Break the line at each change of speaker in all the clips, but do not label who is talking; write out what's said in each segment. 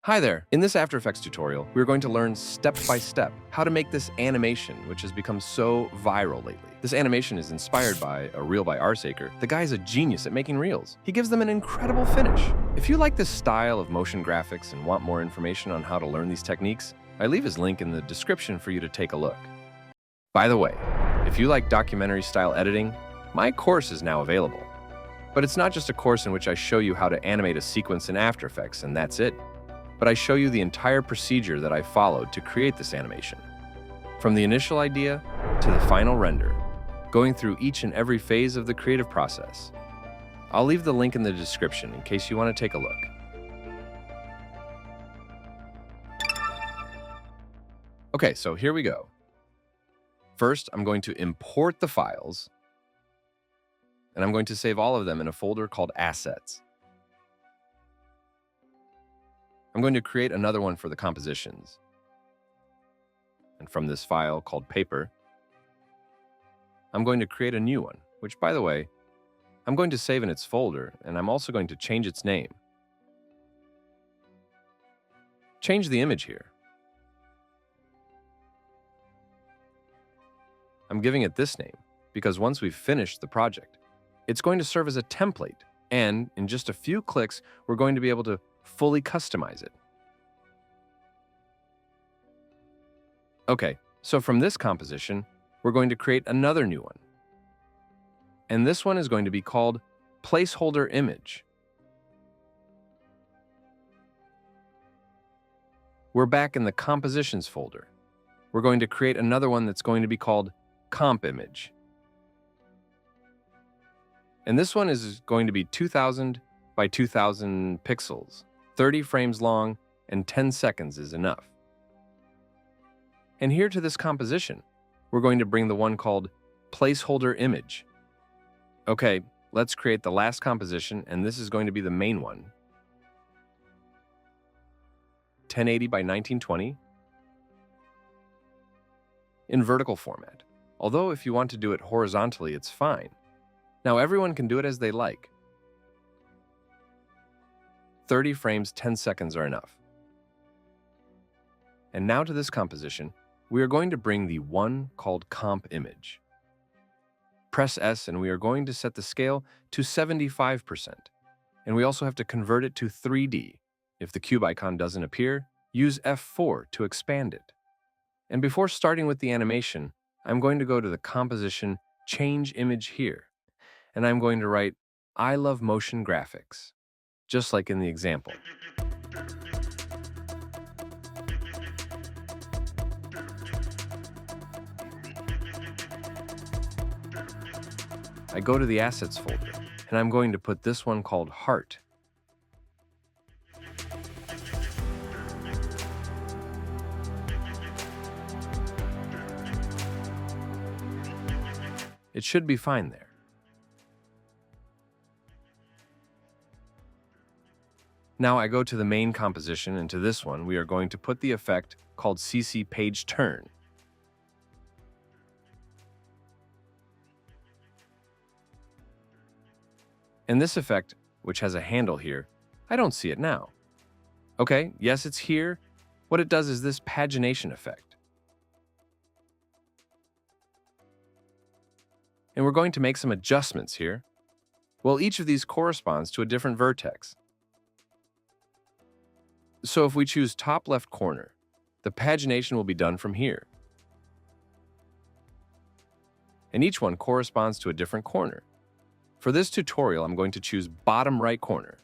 Hi there! In this After Effects tutorial, we're going to learn step by step how to make this animation, which has become so viral lately. This animation is inspired by a reel by Arsacre. The guy is a genius at making reels. He gives them an incredible finish. If you like this style of motion graphics and want more information on how to learn these techniques, I leave his link in the description for you to take a look. By the way, if you like documentary-style editing, my course is now available. But it's not just a course in which I show you how to animate a sequence in After Effects and that's it. But I show you the entire procedure that I followed to create this animation. From the initial idea to the final render, going through each and every phase of the creative process. I'll leave the link in the description in case you want to take a look. Okay, so here we go. First, I'm going to import the files, and I'm going to save all of them in a folder called Assets. I'm going to create another one for the compositions. And from this file called Paper, I'm going to create a new one, which, by the way, I'm going to save in its folder, and I'm also going to change its name. Change the image here. I'm giving it this name because once we've finished the project, it's going to serve as a template, and in just a few clicks, we're going to be able to fully customize it. Okay, so from this composition, we're going to create another new one. And this one is going to be called Placeholder Image. We're back in the Compositions folder. We're going to create another one that's going to be called Comp Image. And this one is going to be 2000 by 2000 pixels, 30 frames long, and 10 seconds is enough. And here to this composition, we're going to bring the one called Placeholder Image. Okay, let's create the last composition, and this is going to be the main one. 1080 by 1920 in vertical format. Although if you want to do it horizontally, it's fine. Now everyone can do it as they like. 30 frames, 10 seconds are enough. And now to this composition, we are going to bring the one called Comp Image. Press S and we are going to set the scale to 75%. And we also have to convert it to 3D. If the cube icon doesn't appear, use F4 to expand it. And before starting with the animation, I'm going to go to the composition Change Image here. And I'm going to write, I love motion graphics, just like in the example. I go to the Assets folder, and I'm going to put this one called Heart. It should be fine there. Now I go to the main composition, and to this one, we are going to put the effect called CC Page Turn. And this effect, which has a handle here, I don't see it now. Okay, yes, it's here. What it does is this pagination effect. And we're going to make some adjustments here. Well, each of these corresponds to a different vertex. So if we choose top left corner, the pagination will be done from here. And each one corresponds to a different corner. For this tutorial, I'm going to choose bottom right corner.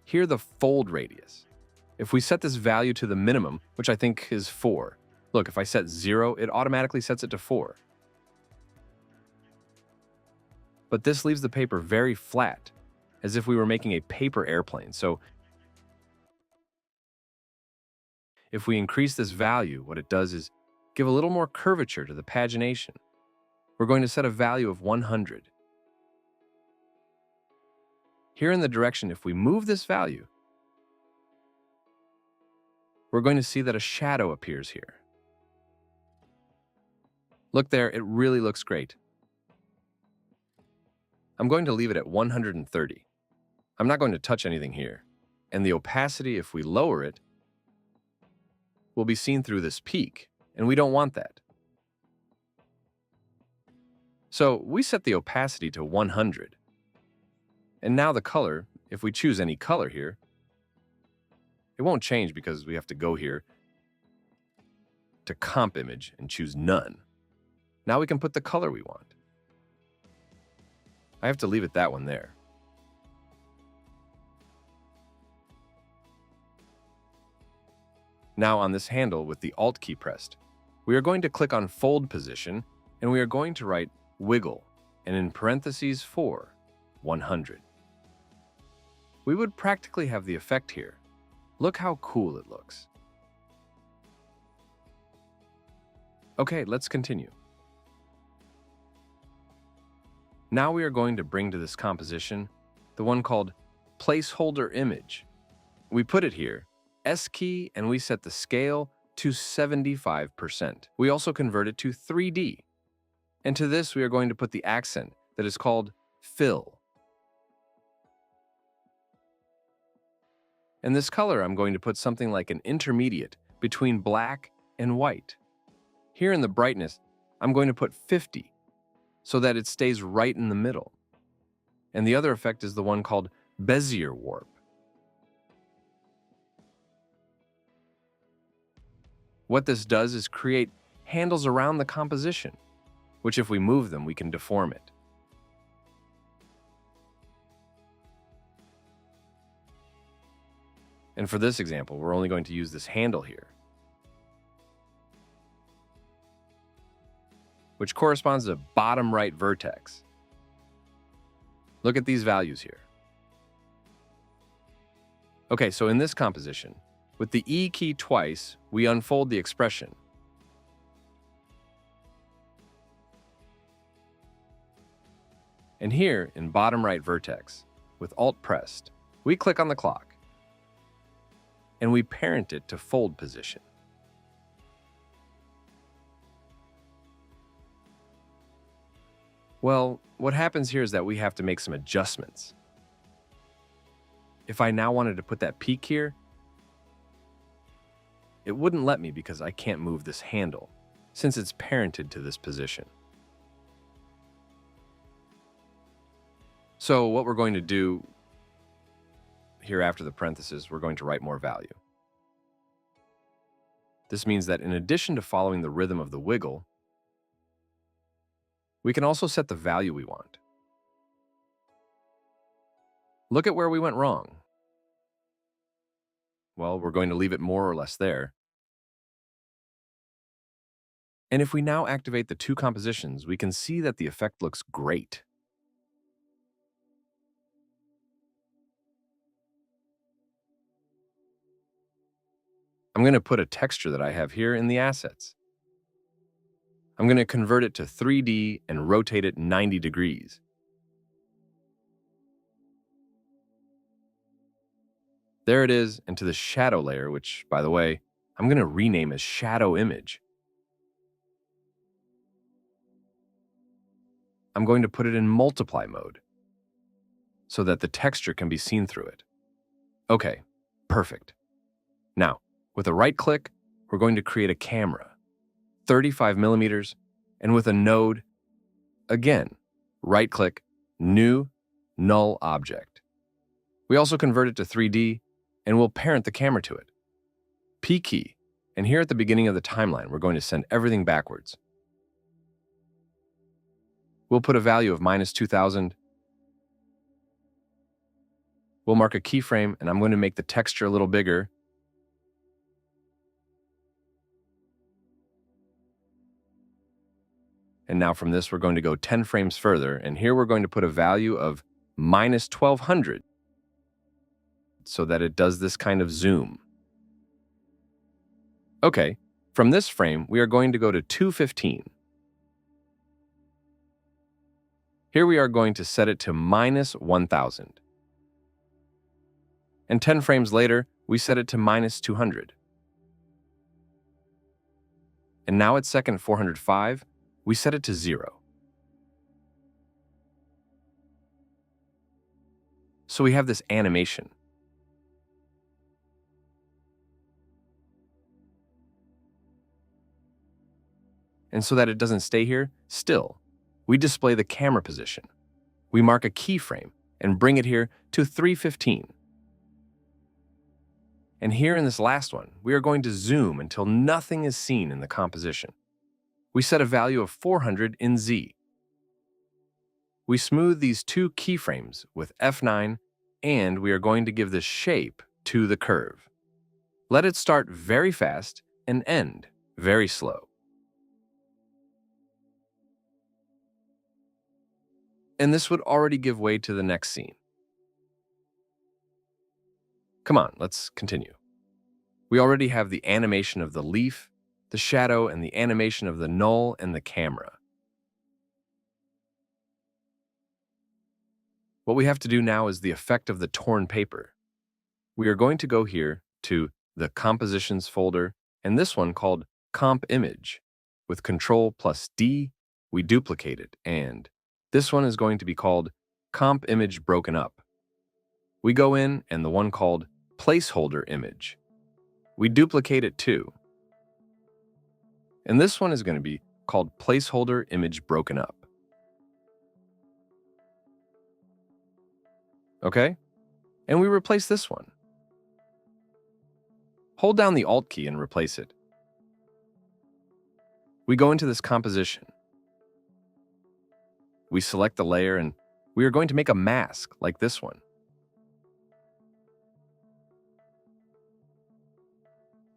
Here, the fold radius. If we set this value to the minimum, which I think is 4, look, if I set 0, it automatically sets it to 4. But this leaves the paper very flat, as if we were making a paper airplane. So if we increase this value, what it does is give a little more curvature to the pagination. We're going to set a value of 100. Here in the direction, if we move this value, we're going to see that a shadow appears here. Look there, it really looks great. I'm going to leave it at 130. I'm not going to touch anything here. And the opacity, if we lower it, will be seen through this peak, and we don't want that. So we set the opacity to 100. And now the color, if we choose any color here, it won't change because we have to go here to comp image and choose none. Now we can put the color we want. I have to leave it that one there. Now on this handle with the Alt key pressed, we are going to click on fold position and we are going to write wiggle and in parentheses 100. We would practically have the effect here. Look how cool it looks. Okay, let's continue. Now we are going to bring to this composition the one called placeholder image. We put it here, S key, and we set the scale to 75%. We also convert it to 3D. And to this, we are going to put the accent that is called fill. And this color, I'm going to put something like an intermediate between black and white. Here in the brightness, I'm going to put 50 so that it stays right in the middle. And the other effect is the one called Bezier warp. What this does is create handles around the composition, which if we move them, we can deform it. And for this example, we're only going to use this handle here, which corresponds to bottom right vertex. Look at these values here. Okay, so in this composition, with the E key twice, we unfold the expression. And here, in bottom right vertex, with Alt pressed, we click on the clock, and we parent it to fold position. Well, what happens here is that we have to make some adjustments. If I now wanted to put that peak here, it wouldn't let me because I can't move this handle, since it's parented to this position. So what we're going to do here after the parentheses, we're going to write more value. This means that in addition to following the rhythm of the wiggle, we can also set the value we want. Look at where we went wrong. Well, we're going to leave it more or less there. And if we now activate the two compositions, we can see that the effect looks great. I'm going to put a texture that I have here in the assets. I'm going to convert it to 3D and rotate it 90 degrees. There it is, into the shadow layer, which, by the way, I'm going to rename as shadow image. I'm going to put it in multiply mode so that the texture can be seen through it. Okay, perfect. Now, with a right click, we're going to create a camera, 35 millimeters, and with a node, again, right click, new, null object. We also convert it to 3D, and we'll parent the camera to it. P key, and here at the beginning of the timeline, we're going to send everything backwards. We'll put a value of -2000. We'll mark a keyframe, and I'm going to make the texture a little bigger. And now from this, we're going to go 10 frames further, and here we're going to put a value of -1200 so that it does this kind of zoom. Okay, from this frame, we are going to go to 215. Here we are going to set it to -1000. And 10 frames later, we set it to -200. And now at second 405, we set it to 0. So we have this animation. And so that it doesn't stay here still, we display the camera position. We mark a keyframe and bring it here to 315. And here in this last one, we are going to zoom until nothing is seen in the composition. We set a value of 400 in Z. We smooth these two keyframes with F9, and we are going to give this shape to the curve. Let it start very fast and end very slow. And this would already give way to the next scene. Come on, let's continue. We already have the animation of the leaf, the shadow, and the animation of the null and the camera. What we have to do now is the effect of the torn paper. We are going to go here to the Compositions folder, and this one called Comp Image. With Ctrl+D, we duplicate it, and this one is going to be called Comp Image Broken Up. We go in, and the one called Placeholder Image. We duplicate it too. And this one is going to be called Placeholder Image Broken Up. Okay? And we replace this one. Hold down the Alt key and replace it. We go into this composition. We select the layer, and we are going to make a mask like this one.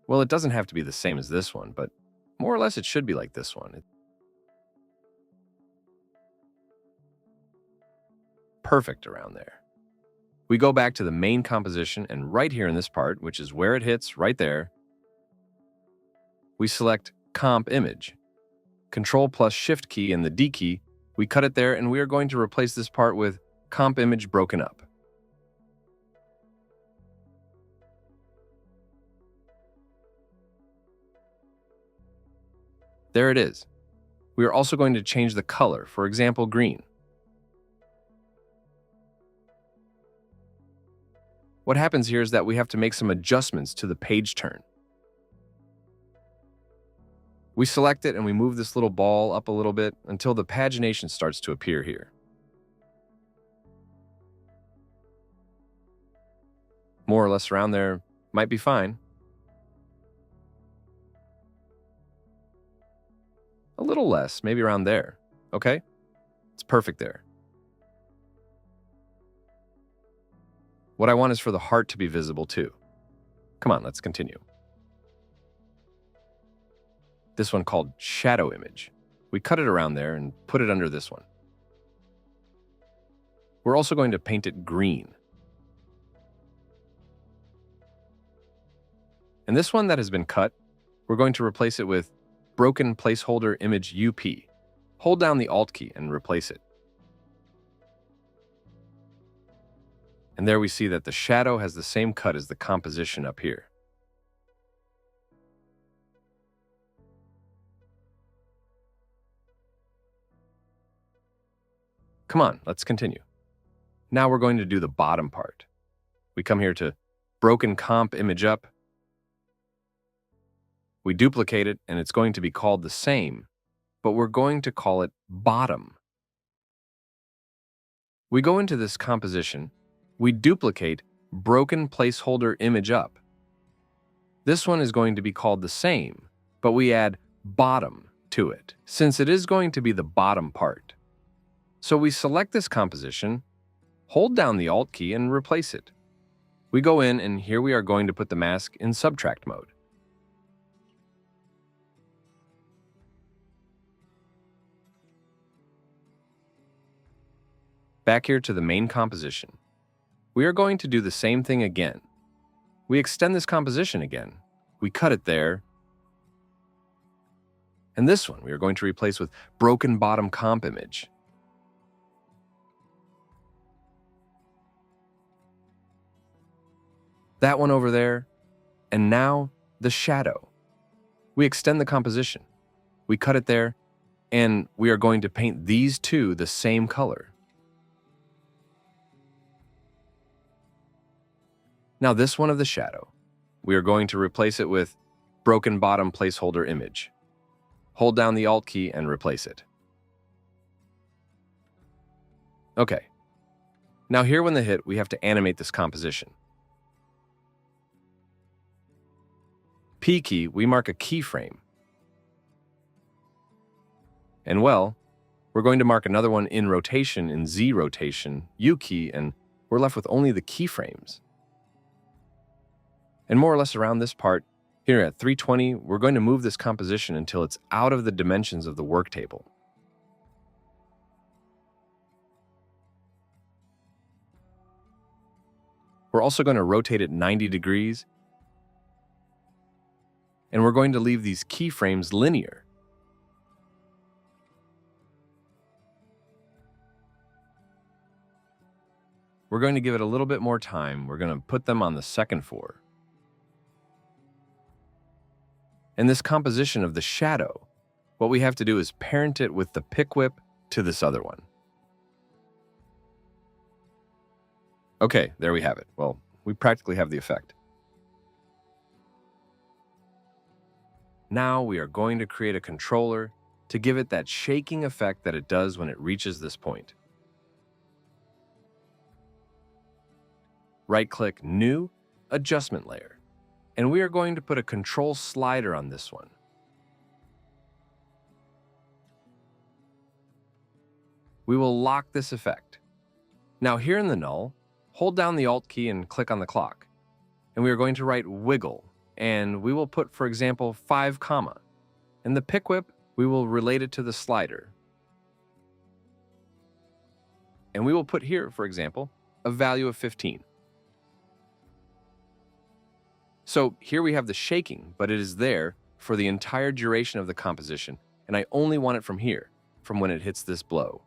Well, it doesn't have to be the same as this one, but more or less it should be like this one. Perfect around there. We go back to the main composition, and right here in this part, which is where it hits right there, we select Comp Image. Ctrl+Shift key and the D key, we cut it there, and we are going to replace this part with Comp Image Broken Up. There it is. We are also going to change the color, for example, green. What happens here is that we have to make some adjustments to the page turn. We select it and we move this little ball up a little bit until the pagination starts to appear here. More or less around there might be fine. A little less, maybe around there. Okay? It's perfect there. What I want is for the heart to be visible too. Come on, let's continue. This one called Shadow Image. We cut it around there and put it under this one. We're also going to paint it green. And this one that has been cut, we're going to replace it with Broken Placeholder Image UP. Hold down the Alt key and replace it. And there we see that the shadow has the same cut as the composition up here. Come on, let's continue. Now we're going to do the bottom part. We come here to Broken Comp Image Up. We duplicate it, and it's going to be called the same, but we're going to call it Bottom. We go into this composition. We duplicate Broken Placeholder Image Up. This one is going to be called the same, but we add Bottom to it, since it is going to be the bottom part. So we select this composition, hold down the Alt key, and replace it. We go in, and here we are going to put the mask in subtract mode. Back here to the main composition. We are going to do the same thing again. We extend this composition again. We cut it there. And this one we are going to replace with Broken Bottom Comp Image. That one over there. And now the shadow. We extend the composition. We cut it there. And we are going to paint these two the same color. Now this one of the shadow, we are going to replace it with broken bottom placeholder image. Hold down the Alt key and replace it. Okay. Now here when the hit, we have to animate this composition. P key, we mark a keyframe. And well, we're going to mark another one in rotation, in Z rotation, U key, and we're left with only the keyframes. And more or less around this part, here at 320, we're going to move this composition until it's out of the dimensions of the work table. We're also going to rotate it 90 degrees, and we're going to leave these keyframes linear. We're going to give it a little bit more time. We're going to put them on the second floor. And this composition of the shadow, what we have to do is parent it with the pick whip to this other one. Okay, there we have it. Well, we practically have the effect. Now we are going to create a controller to give it that shaking effect that it does when it reaches this point. Right-click New, Adjustment Layer, and we are going to put a control slider on this one. We will lock this effect. Now here in the null, hold down the Alt key and click on the clock, and we are going to write wiggle, and we will put, for example, 5 comma, and the pick whip, we will relate it to the slider. And we will put here, for example, a value of 15. So here we have the shaking, but it is there for the entire duration of the composition, and I only want it from here, from when it hits this blow.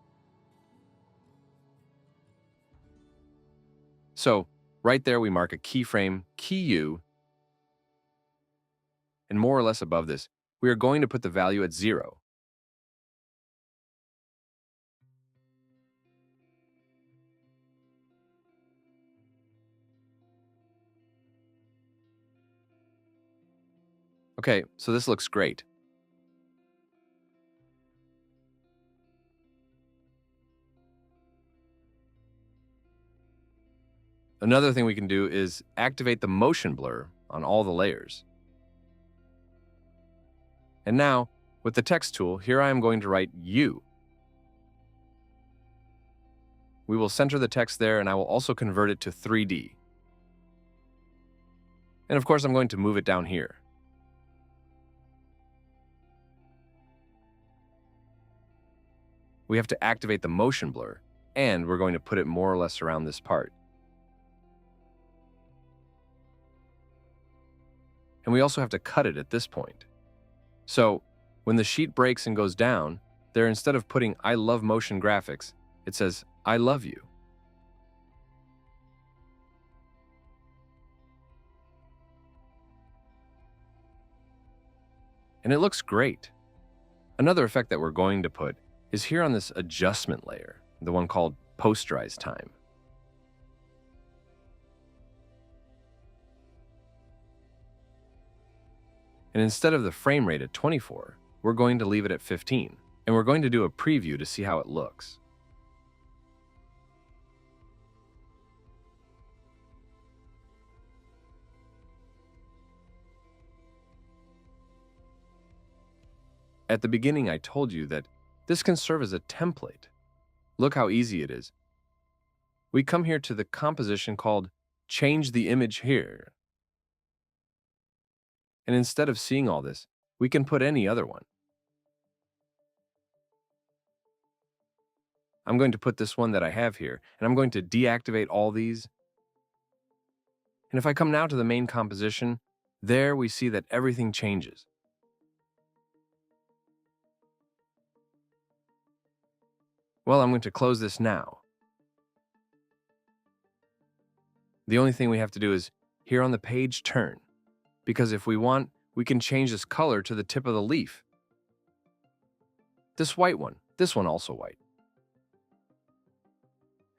So right there we mark a keyframe, key U, and more or less above this, we are going to put the value at 0. Okay, so this looks great. Another thing we can do is activate the motion blur on all the layers. And now, with the text tool, here I am going to write U. We will center the text there, and I will also convert it to 3D. And of course, I'm going to move it down here. We have to activate the motion blur, and we're going to put it more or less around this part. And we also have to cut it at this point. So when the sheet breaks and goes down, there instead of putting I love motion graphics, it says I love you. And it looks great. Another effect that we're going to put is here on this adjustment layer, the one called posterize time. And instead of the frame rate at 24, we're going to leave it at 15. And we're going to do a preview to see how it looks. At the beginning, I told you that this can serve as a template. Look how easy it is. We come here to the composition called Change the Image Here. And instead of seeing all this, we can put any other one. I'm going to put this one that I have here, and I'm going to deactivate all these. And if I come now to the main composition, there we see that everything changes. Well, I'm going to close this now. The only thing we have to do is here on the page turn, because if we want, we can change this color to the tip of the leaf. This white one, this one also white.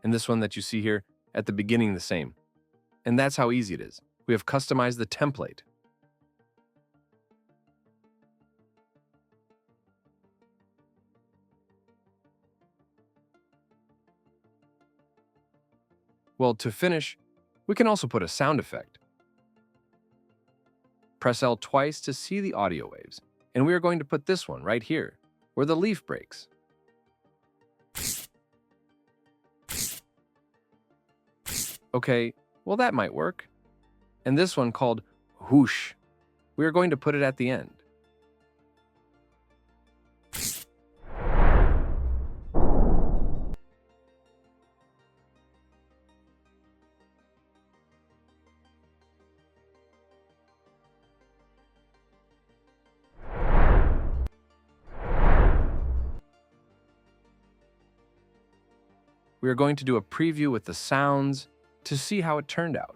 And this one that you see here at the beginning the same. And that's how easy it is. We have customized the template. Well, to finish, we can also put a sound effect. Press L twice to see the audio waves, and we are going to put this one right here, where the leaf breaks. Okay, well that might work. And this one called whoosh, we are going to put it at the end. We are going to do a preview with the sounds to see how it turned out.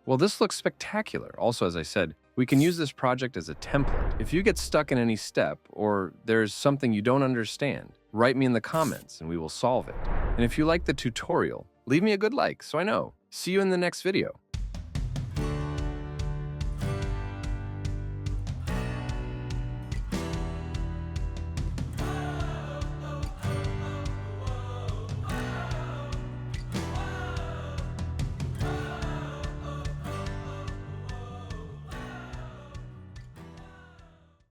Well, this looks spectacular. Also, as I said, we can use this project as a template. If you get stuck in any step or there's something you don't understand, write me in the comments and we will solve it. And if you like the tutorial, leave me a good like so I know. See you in the next video.